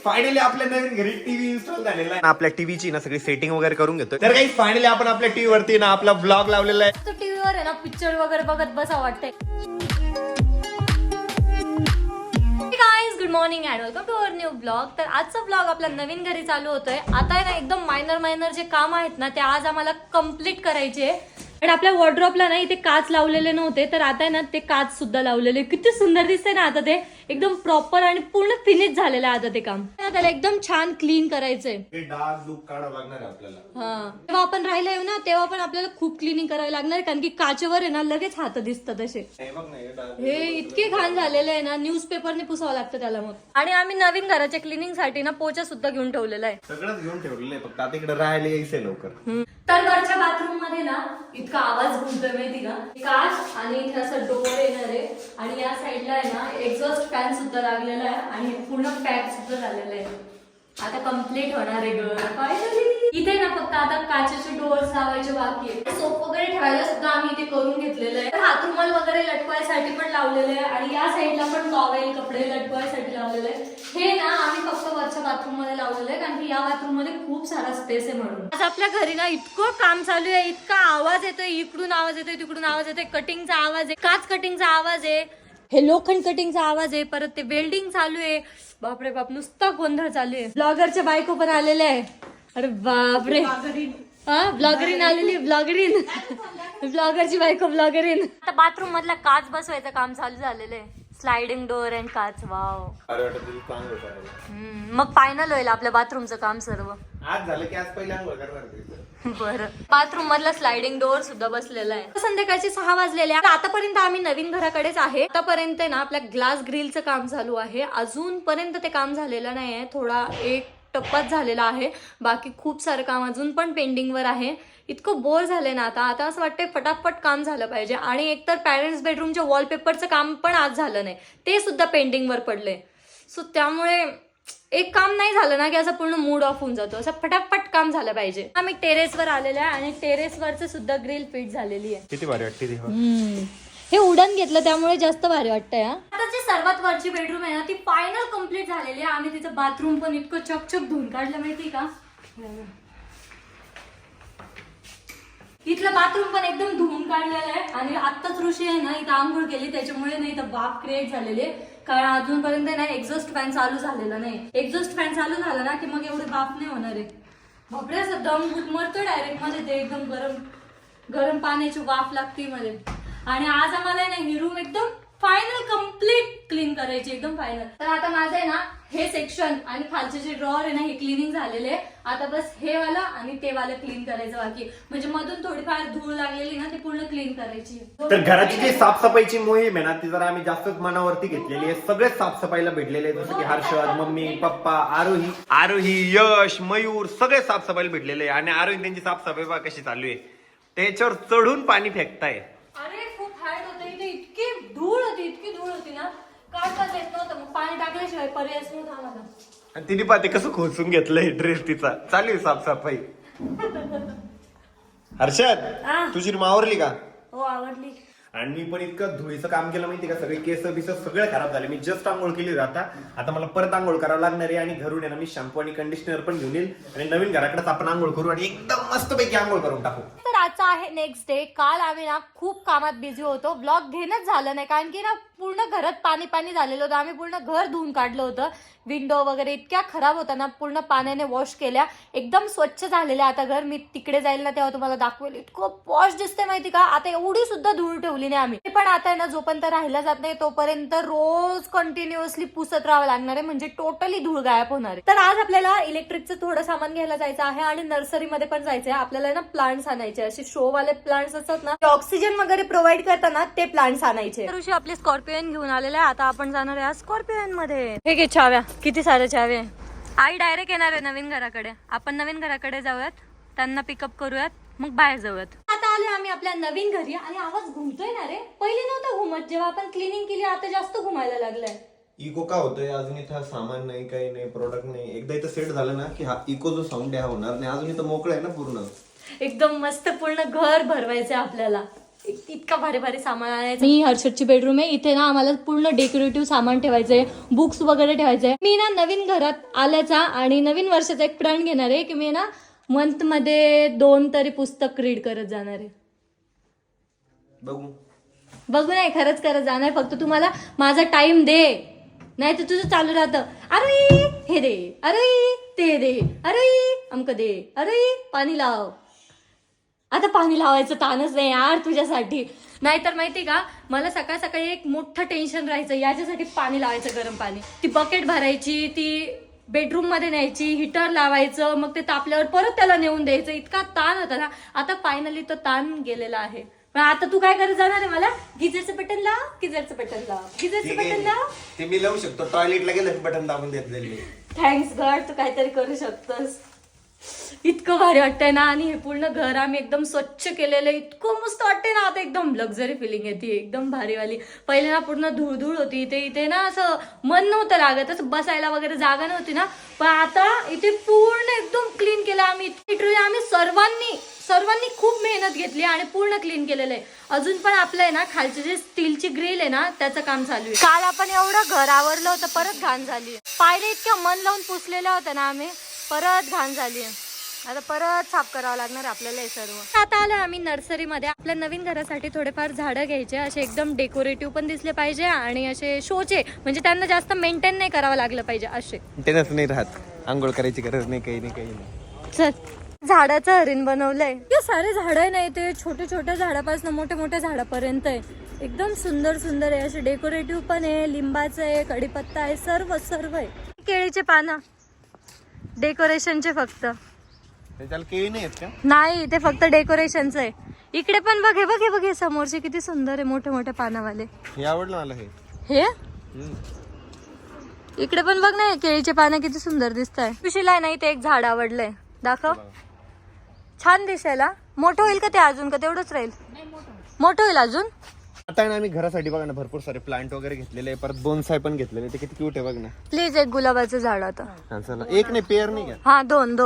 Finally आपल्या नवीन घरी TV install झालेला आहे. आपल्या टीव्हीची ना सगळी सेटिंग वगैरे करून घेतो. तर काही फायनली आपण आपल्या टीव्ही वरती ना आपला ब्लॉग लावलेला आहे. टीव्हीवर आहे ना पिक्चर वगैरे बघत बसा वाटतंय. Good morning and welcome to our new blog. तर आजचा ब्लॉग आपल्या नवीन घरी चालू होतोय. आता आहे ना एकदम मायनर जे काम आहेत ना ते आज आम्हाला कम्प्लीट करायचे. आणि आपल्या वॉर्डरोबला ना इथे काच लावलेले नव्हते, तर आता आहे ना ते काच सुद्धा लावलेले. किती सुंदर दिसते ना आता ते एकदम प्रॉपर आणि पूर्ण फिनिश झालेलं आहे आता ते काम. त्याला एकदम छान क्लीन करायचंय. डार्क लुक काढावं लागणार आहे आपल्याला. हा, तेव्हा आपण राहिला येऊ ना तेव्हा पण आपल्याला खूप क्लिनिंग करावी लागणार, कारण की काचेवर आहे ना लगेच हात दिसतात असे. हे इतके घाण झालेले आहे ना, न्यूजपेपरने पुसावं लागतं त्याला मग. आणि आम्ही नवीन घराच्या क्लिनिंग साठी ना पोचा सुद्धा घेऊन ठेवलेला आहे. सगळंच घेऊन ठेवलेलं आहे, फक्त आता इकडे राहायला यायचंय लवकर. तर वरच्या बाथरूम मध्ये ना इतका आवाज घुमतोय माहिती का. काच आणि इथे असं डोर येणार आहे आणि या साईडला आहे ना एक्झॉस्ट फॅन सुद्धा लागलेला आहे आणि पूर्ण पॅक सुद्धा झालेलं आहे. आता कम्प्लीट होणार आहे घर फायनली. इथे ना फक्त आता काचेचे डोअर्स लावायचे बाकी आहे. सोप वगैरे ठेवायला सुद्धा आम्ही इथे करून घेतलेलं आहे. हात रुमाल वगैरे लटकवायसाठी पण लावलेलं आहे आणि या साईडला पण टॉवेल कपडे लटकवायसाठी लावलेलं आहे. हे ना आम्ही फक्त वरच्या बाथरूम मध्ये लावलेलं आहे, कारण की या बाथरूम मध्ये खूप सारा स्पेस आहे म्हणून. आज आपल्या घरी ना इतकं काम चालू आहे, इतका आवाज येतोय, इकडून आवाज येतोय, तिकडून आवाज येतोय, कटिंगचा आवाज आहे, काच कटिंगचा आवाज आहे, हे लोखंड कटिंगचा आवाज आहे, परत ते वेल्डिंग चालू आहे. बापरे बाप, नुसता गोंधळ चालू आहे. ब्लॉगरच्या बायको पण आलेले आहे. अरे बापरे, हा ब्लॉगरीन आलेली, ब्लॉगरची बायको ब्लॉगरीन. आता बाथरूम मधला काच बसवायचं काम चालू झालेलं आहे. स्लायडिंग डोअर अँड काच. वाव, मग फायनल होईल आपल्या बाथरूमचं काम सर्व. आज झालं की आज पहिला अंघोळ करणार. बरं, बाथरूम मधला स्लायडिंग डोअर सुद्धा बसलेला आहे. संध्याकाळचे 6 वाजलेले आहे. आतापर्यंत आम्ही नवीन घराकडेच आहे. आतापर्यंत ना आपल्या ग्लास ग्रिलचं काम चालू आहे. अजूनपर्यंत ते काम झालेलं नाही आहे. थोडा एक टप्पाच झालेला आहे. बाकी खूप सारं काम अजून पण पेंडिंग वर आहे. इतकं बोर झालंय ना आता असं वाटतंय फटाफट काम झालं पाहिजे. आणि एकतर पॅरेंट्स बेडरूमच्या वॉलपेपरचं काम पण आज झालं नाही, ते सुद्धा पेंडिंग वर पडले. सो त्यामुळे एक काम नाही झालं ना की असं पूर्ण मूड ऑफ होऊन जातो. असं फटाफट काम झालं पाहिजे. आम्ही टेरेसवर आलेलो आहे आणि टेरेसवरच सुद्धा ग्रिल फिट झालेली आहे. किती भारी वाटते. हे उडण घेतलं त्यामुळे जास्त भारी वाटतंय. आता जी सर्वात वरची बेडरूम आहे ना ती फायनल कम्प्लीट झालेली आहे. आम्ही तिचं बाथरूम पण इतकं चकचक धुवून काढलं माहिती का. इथलं बाथरूम पण एकदम धुवून काढलेलं आहे. आणि आत्ताच ऋषी आहे ना इथं आंघोळ केली, त्याच्यामुळे ना इथं वाफ क्रिएट झालेली आहे. कारण अजूनपर्यंत ना एक्झॉस्ट फॅन चालू झालेला नाही. एक्झॉस्ट फॅन चालू झाला ना की मग एवढे वाफ नाही होणार आहे. बापरे, असं दम मरतोय डायरेक्ट मध्ये. ते एकदम गरम पाण्याची वाफ लागते मध्ये. आणि आज आम्हाला ना ही रूम एकदम फायनल कम्प्लीट क्लीन करायची, एकदम फायनल. तर आता माझं आहे ना हे सेक्शन आणि खालचे जे ड्रॉअर आहे ना हे क्लिनिंग झालेले आहे. आता बस हे वाला आणि ते वाला क्लीन करायचं बाकी. म्हणजे मधून थोडीफार धूळ लागलेली ना ती पूर्ण क्लीन करायची. तर घराची जी साफसफाईची मोहीम आहे ना ती जरा आम्ही जास्तच मनावरती घेतलेली आहे. सगळेच साफसफाईला भेटलेले आहे, जसं की हर्षद, मम्मी, पप्पा, आरोही, यश, मयूर सगळे साफसफाईला भेटलेले आहे. आणि आरोही त्यांची साफसफाई बघा कशी चालू आहे, त्याच्यावर चढून पाणी फेकताय. अरे खूप हार्ड होतं इथे, इतकी धूळ होती ना काढताच येत नव्हतं. मग पाणी टाकल्याशिवाय पर्यायच नव्हता आम्हाला. आणि तिने पाहते कसं खोचून घेतलंय ड्रेस तिचा. चालू आहे साफसफाई. हर्षद, तुझी रूम आवरली का? हो आवडली. आणि मी पण इतकं धुळीचं काम केलं माहिती का, सगळे केस बिस सगळे खराब झाले. मी जस्ट आंघोळ केली आता मला परत आंघोळ करावं लागणार आहे. आणि घरून आहे ना मी शॅम्पू आणि कंडिशनर पण घेऊन येईल आणि नवीन घराकडेच आपण आंघोळ करू आणि एकदम मस्तपैकी आंघोळ करून टाकू. तर आजचा आहे नेक्स्ट डे. काल आम्ही ना खूप कामात बिझी होतो, ब्लॉग घेणंच झालं नाही, कारण की ना पूर्ण घरात पाणी झालेलं होतं. आम्ही पूर्ण घर धुवून काढलं होतं. विंडो वगैरे इतक्या खराब होता ना, पूर्ण पाण्याने वॉश केल्या, एकदम स्वच्छ झालेलं आता घर. मी तिकडे जाईल ना तेव्हा तुम्हाला दाखवेल. इतकं पॉश दिसते माहिती का. आता एवढी सुद्धा धूळ ठेवली नाही आम्ही. पण आता आहे ना जोपर्यंत राहिला जात नाही तोपर्यंत रोज कंटिन्युअसली पुसत राहावं लागणार आहे, म्हणजे टोटली धूळ गायब होणार आहे. तर आज आपल्याला इलेक्ट्रिकचं थोडं सामान घ्यायला जायचं आहे आणि नर्सरीमध्ये पण जायचं आहे. आपल्याला ना प्लांट्स आणायचे, असे शो वाले प्लांट्स असतात ना, ऑक्सिजन वगैरे प्रोव्हाइड करताना ते प्लांट्स आणायचे. ऋषी आपले स्कॉर्पियन घेऊन आलेले आहे. आता आपण जाणार आहे स्कॉर्पियन मध्ये. हे घे चाव्या, किती सारे चावे. आई डायरेक्ट येणार आहे नवीन घराकडे. आपण नवीन घराकडे जाऊयात, त्यांना पिकअप करूयात, मग बाहेर जाऊयात. आता आले आम्ही आपल्या नवीन घरी. आणि आवाज घुमतोय ना रे, पहिले नव्हतं घुमत जेव्हा आपण क्लिनिंग केली, आता जास्त घुमायला लागलाय. इको का होतोय अजून इथं सामान नाही, काही नाही, प्रोडक्ट नाही. एकदा इथं सेट झालं ना की हा इको जो साऊंड आहे हा होणार नाही. अजून इथं मोकळं आहे ना पूर्ण, एकदम मस्त पूर्ण घर भरवायचंय आपल्याला. इतका भारी भारी सामान आणायचं. मी हर्षदची बेडरूम आहे, इथे ना आम्हाला पूर्ण डेकोरेटिव्ह सामान ठेवायचंय, बुक्स वगैरे ठेवायचंय. मी ना नवीन घरात आल्याचा आणि नवीन वर्षाचा एक प्लॅन घेणार आहे की मी ना मंथ मध्ये 2 तरी पुस्तक रीड करत जाणार आहे. बघू नाही, खरंच करत जाणार. फक्त तुम्हाला माझा टाइम दे, नाही तर तुझं चालू राहतं, अरे हे दे, अरे ते दे, अरे अमक दे, अरे पाणी लाव. आता पाणी लावायचं ताणच नाही यार तुझ्यासाठी. नाहीतर माहिती का, मला सकाळ सकाळी एक मोठं टेन्शन राहायचं याच्यासाठी पाणी लावायचं, गरम पाणी. ती बकेट भरायची, ती बेडरूम मध्ये न्यायची, हिटर लावायचं, मग ते तापल्यावर परत त्याला नेऊन द्यायचं. इतका ताण होता ना. आता फायनली तो ताण गेलेला आहे. पण आता तू काय करत जाणार आहे? मला गिझरचं बटन लाव, गिझरचं बटन लाव, गिझरचं बटन लाव. ते मी लावू शकतो, टॉयलेटला गेलं बटन दाबून देत जाईल मी. थँक्स गॉड, तू काहीतरी करू शकतोस. इतकं भारी वाटतंय ना. आणि हे पूर्ण घर आम्ही एकदम स्वच्छ केलेलं, इतकं मस्त वाटतंय ना. आता एकदम लक्झरी फिलिंग येते, एकदम भारीवाली. पहिले ना पूर्ण धूळ होती इथे ना, असं मन नव्हतं लागत, असं बसायला वगैरे जागा नव्हती ना. पण आता इथे पूर्ण एकदम क्लीन केलं आम्ही. आम्ही सर्वांनी खूप मेहनत घेतली आणि पूर्ण क्लीन केलेलं आहे. अजून पण आपलं आहे ना खालचे जे स्टीलची ग्रिल आहे ना, त्याचं काम चालू आहे. काल आपण एवढं घर आवरलं होतं, परत घाण झाली. पायऱ्या इतक्या मन लावून पुसलेल्या होत्या ना आम्ही, परत घाण झाली. आता परत साफ करावं लागणार आपल्याला हे सर्व. आता आलो आम्ही नर्सरीमध्ये. आपल्या नवीन घरासाठी थोडेफार झाडं घ्यायचे, असे एकदम डेकोरेटिव्ह पण दिसले पाहिजे आणि असे शोचे, म्हणजे त्यांना जास्त मेंटेन नाही करावं लागलं पाहिजे असे. मेंटेनन्स नाही राहत, आंघोळ करायची गरज नाही, काही नाही. चल, झाडाचं हरिण बनवलंय. ते सारे झाड आहे ना, ते छोटे छोटे झाडापासून मोठ्या मोठ्या झाडापर्यंत आहे. एकदम सुंदर सुंदर आहे. असे डेकोरेटिव्ह पण आहे, लिंबाचं आहे, कडीपत्ता आहे, सर्व आहे. केळीचे पानं डेकोरेशनचे फक्त. त्याला केळी नाही आहेत का? नाही, ते फक्त डेकोरेशनचं आहे. इकडे पण बघ, हे बघ, हे समोरचे किती सुंदर आहे, मोठे मोठे पानावाले. हे आवडलं मला. हे इकडे पण बघ ना, केळीचे पानं किती सुंदर दिसत आहे. पिशीला नाही, ते एक झाड आवडलंय, दाखव. छान दिसायला. मोठं होईल का ते अजून, का तेवढंच राहील? मोठं होईल अजून. आता ना आम्ही घरासाठी बघा ना भरपूर सारे प्लांट वगैरे घेतलेले, परत बोनसाय पण घेतलेले. ते किती क्यूट आहे बघ ना. प्लीज एक गुलाबाचं झाड आता. एक नाही, पेअर नाही का? हा, दोन.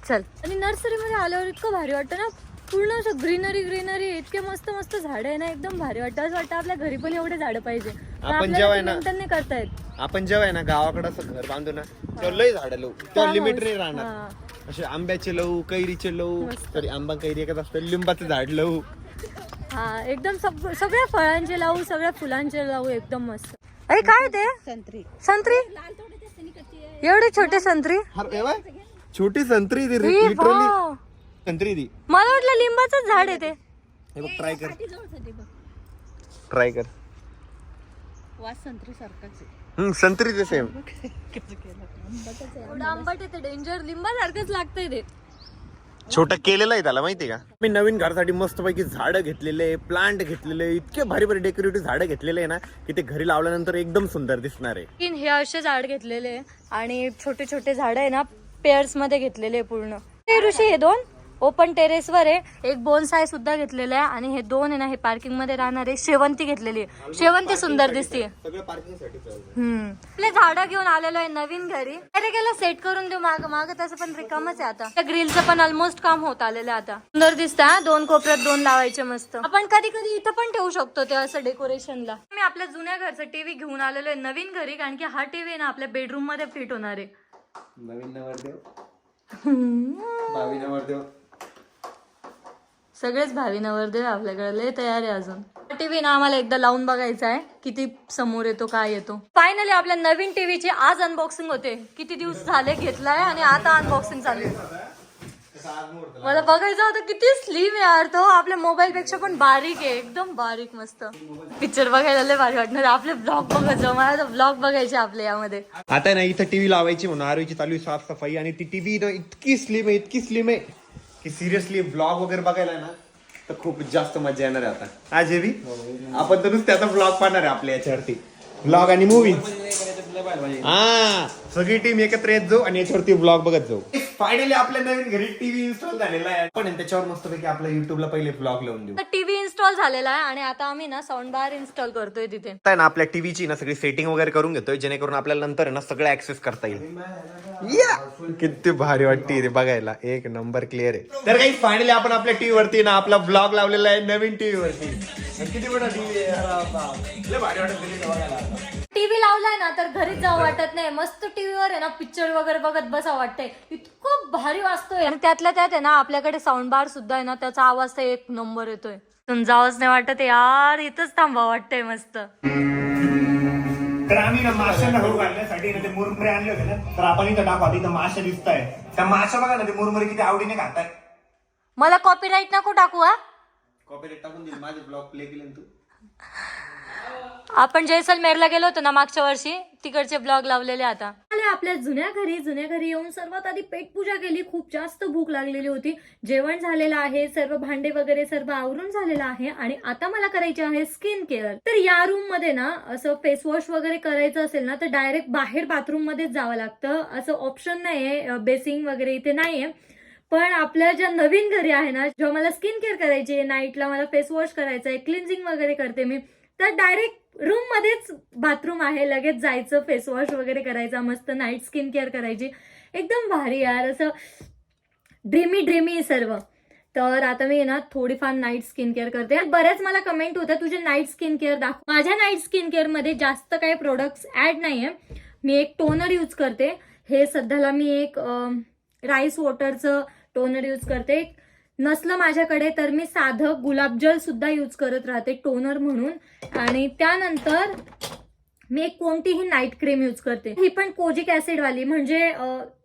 चल. आणि नर्सरी मध्ये आल्यावर इतकं भारी वाटतं ना, पूर्ण असं ग्रीनरी. इतके मस्त मस्त झाड आहे ना, एकदम भारी वाटतं. असं वाटतं आपल्या घरी पण एवढे झाडं पाहिजे. आपण जेव्हा आहे ना, नाही करतायत. आपण जेव्हा आहे ना गावाकडे असं घर बांधू ना, तेव्हा लय झाडं लावू, तेव्हा लिमिट नाही राहणार. असे आंब्याचे लावू, कैरीचे लावू, तरी आंबा कैरी एकच असतं, लिंबाचं झाड लावू. हा, एकदम सगळ्या फळांचे लावू, सगळ्या फुलांचे लावू, एकदम मस्त. अरे काय ते? संत्री. एवढे छोटे संत्री. छोटी संत्री ती, लिटरली संत्री ती. मला वाटलं लिंबाचं झाड आहे ते. हे बघ, ट्राय कर. संत्री सारखंच. संत्रीचे सेम. आंबट आहे ते, डेंजर. लिंबासारखंच लागतंय ते. छोटं केलेलं आहे त्याला, माहितीये का? मी नवीन घरासाठी मस्तपैकी झाडं घेतलेले, प्लांट घेतलेले, इतके भारी भारी डेकोरेटिव्ह झाडं घेतलेले आहे ना, की ते घरी लावल्यानंतर एकदम सुंदर दिसणार आहे. हे असे झाड घेतलेले आणि छोटे छोटे झाड आहे ना, पेअर्स मध्ये घेतलेले पूर्ण. हे ऋषी, हे 2 ओपन टेरेस वर आहे. एक बोनसाय सुद्धा घेतलेला आहे आणि हे 2 आहे ना, हे पार्किंग मध्ये राहणार आहे. शेवंती घेतलेली आहे. शेवंती सुंदर दिसते. आपले झाडं घेऊन आलेलो आहे नवीन घरी. अरे गेला सेट करून देऊ. माग तसं पण रिकामच आहे आता. त्या ग्रिलचं पण ऑलमोस्ट काम होत आलेलं आहे आता. सुंदर दिसतं. 2 कोपऱ्यात 2 लावायचे मस्त. आपण कधी कधी इथं पण ठेवू शकतो ते असं डेकोरेशनला. मी आपल्या जुन्या घरचा टीव्ही घेऊन आलेलो आहे नवीन घरी, कारण की हा टीव्ही ना आपल्या बेडरूम मध्ये फिट होणार आहे. नवीन नवरदेव, भावी नवरदेव, सगळेच भावी नवरदेव आपल्याकडे लय तयार आहे. अजून टीव्ही ना आम्हाला एकदा लावून बघायचा आहे, किती समोर येतो, काय येतो. फायनली आपल्या नवीन टीव्हीची आज अनबॉक्सिंग होते. किती दिवस झाले घेतलाय आणि आता अनबॉक्सिंग चालू आहे. मला बघायचं होतं किती स्लिम आहे यार तो. आपल्या मोबाईल पेक्षा पण बारीक आहे, एकदम बारीक. मस्त पिक्चर बघायला लय भारी वाटणार. आपले ब्लॉग बघायचं, मला तर ब्लॉग बघायचे आपल्या यामध्ये. आता ना इथं टीव्ही लावायची म्हणून आरोग्याची चालू आहे साफसफाई, आणि ती टीव्ही इतकी स्लिम आहे की सिरियसली ब्लॉग वगैरे बघायला ना तर खूप जास्त मजा येणार आहे. आता आज जेवी आपण तर त्याचा ब्लॉग पाहणार आहे आपल्या याच्यावरती, ब्लॉग आणि मूवी. हा, सगळी टीम एकत्र येत जाऊ आणि याच्यावरती ब्लॉग बघत जाऊ. फायनली आपल्या नवीन घरी टीव्ही इन्स्टॉल झालेला आहे. पण त्याच्यावर मस्तपैकी आपल्या युट्यूबला पहिले ब्लॉग लावून देऊ. टीव्ही इन्स्टॉल झालेला आहे आणि आता आम्ही ना साऊंड बार इन्स्टॉल करतोय तिथे. आहे ना आपल्या टीव्हीची ना सगळी सेटिंग वगैरे करून घेतोय जेणेकरून आपल्याला नंतर आहे ना सगळं ऍक्सेस करता येईल. किती भारी वाटते रे बघायला, एक नंबर क्लिअर आहे. तर काही फायनली आपण आपल्या टीव्ही वरती ना आपला ब्लॉग लावलेला आहे नवीन टीव्ही वरती. किती मोठा टीव्ही आहे, भारी वाटत. टीव्ही लावलाय ना तर घरीच जावं वाटत नाही. मस्त टीव्हीवर आहे ना पिक्चर वगैरे बघत बसा वाटतंय. इतकं भारी वाजतोय आणि त्यातल्या त्यात आहे ना आपल्याकडे साऊंड बार सुद्धा आहे ना, त्याचा आवाज तर एक नंबर येतोय. तुमचा नाही वाटत यार, इथंच थांबा वाटतंय मस्त. तर आम्ही ना माशांना होऊ घालण्यासाठी ना ते मुरमुरे आणले होते ना, तर आपण इथं टाकू. इथं माशा दिसत आहे, त्या माशा बघा ना ते मुरमुरे किती आवडीने खाताय. मला कॉपीराईट नको टाकू. हा कॉपीराईट टाकून दिली, माझे ब्लॉग प्ले केले तू. आपण जैसलमेरला गेलो होतो ना मागच्या वर्षी, तिकडचे ब्लॉग लावलेले. आता आपल्या जुन्या घरी येऊन सर्वात आधी पेटपूजा केली. खूप जास्त भूक लागलेली होती. जेवण झालेलं आहे, सर्व भांडे वगैरे सर्व आवरून झालेलं आहे आणि आता मला करायचे आहे स्किन केअर. तर या रूम मध्ये ना असं फेस वॉश वगैरे करायचं असेल ना तर डायरेक्ट बाहेर बाथरूम मध्येच जावं लागतं. असं ऑप्शन नाहीये, बेसिंग वगैरे इथे नाहीये. पण आपल्या ज्या नवीन घरी आहे ना, जेव्हा मला स्किन केअर करायची आहे, नाईटला मला फेस वॉश करायचं आहे, क्लिन्झिंग वगैरे करते मी, तर डायरेक्ट रूम मध्येच बाथरूम आहे, लगेच जायचं, फेस वॉश वगैरे करायचा, मस्त नाईट स्किन केअर करायची. एकदम भारी यार, असं ड्रीमी सर्व. तर आता मी ना थोडीफार नाईट स्किन केअर करते. बऱ्याच मला कमेंट होत्या तुझे नाईट स्किन केअर दाखव. माझ्या नाईट स्किन केअर मध्ये जास्त काही प्रोडक्ट्स ऍड नाहीये. मी एक टोनर यूज करते. हे सध्याला मी एक राईस वॉटरचं टोनर यूज करते. नसलं माझ्याकडे तर मी साधं गुलाबजल सुद्धा यूज करत राहते टोनर म्हणून. आणि त्यानंतर मी एक कोणतीही नाईट क्रीम यूज करते. ही पण कोजिक ऍसिड वाली, म्हणजे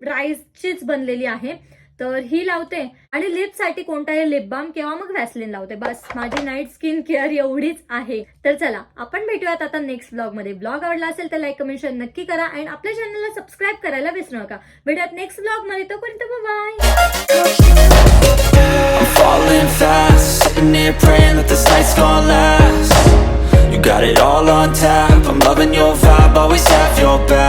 राईसचीच बनलेली आहे. तर ही लावते आणि लिपसाठी कोणताही लिप बाम किंवा मग व्हॅसलिन लावते. बस माझी नाईट स्किन केअर एवढीच आहे. तर चला आपण भेटूयात आता नेक्स्ट ब्लॉग मध्ये. ब्लॉग आवडला असेल तर लाईक कमेंट शेअर नक्की करा आणि आपल्या चॅनलला सबस्क्राईब करायला विसरू नका. भेटूयात नेक्स्ट ब्लॉग मध्ये. तोपर्यंत bye. I'm falling fast, sitting here praying that this night's gonna last. You got it all on tap, I'm loving your vibe, always have your back.